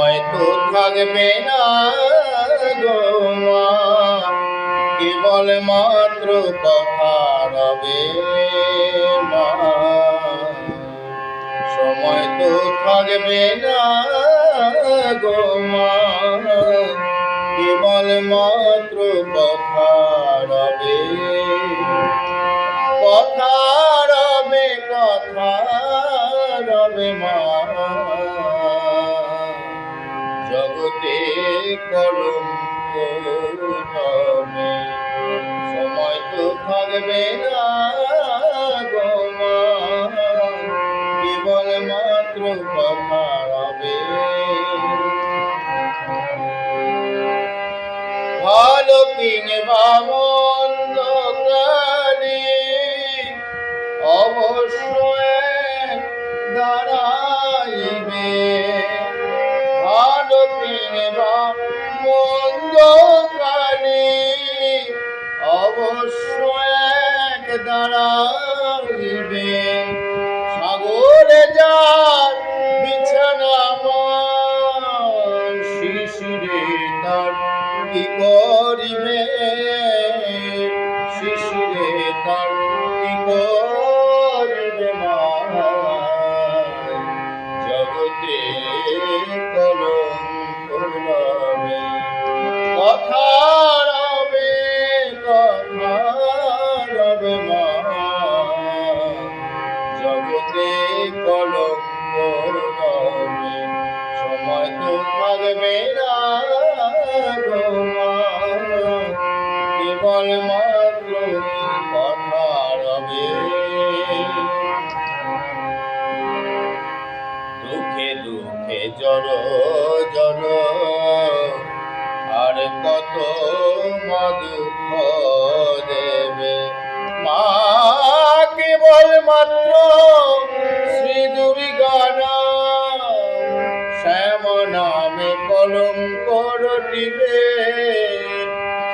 সময় তো থাকবে না গো মা, কেবল মাত্র কথা রবে মা। সময় তো থাকবে না গো মা, কেবল মাত্র কথা রবে। কথা রবে, কথা রবে মা, জগতে কলঙ্ক রবে। সময় তো থাকবে না গো মা, কেবল মাত্র কথা রবে। ভালো কিংবা মন্দ কালে অবশ্য এক দাঁড়াইবে। ভালো কিংবা মন্দ কালে অবশ্য এক দাঁড়াইবে। সাগরে যার বিছানা শিশিরে তার কি করিবে, শিশিরে তার কি করিবে মা, জগতে কলঙ্ক রবে। কথা রবে, কথা রবে মা, জগতে কলঙ্ক রবে। সময় তো থাকবে না গো মা, কেবল মাত্র কথা রবে। দুঃখে দুঃখে জড় জড় আর কত মা দুঃখ দেবে মা, কেবল মাত্র শ্রী দুর্গা নাম, শ্যাম নামে কলঙ্ক রটিবে,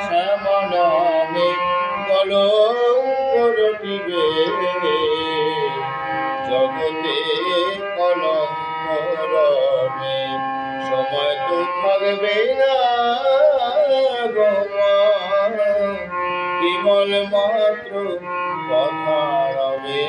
শ্যাম নামে কলঙ্ক রটিবে। জগতে কলঙ্ক রবে। সময় তো থাকবে না গো মা, কেবল মাত্র কথা রবে।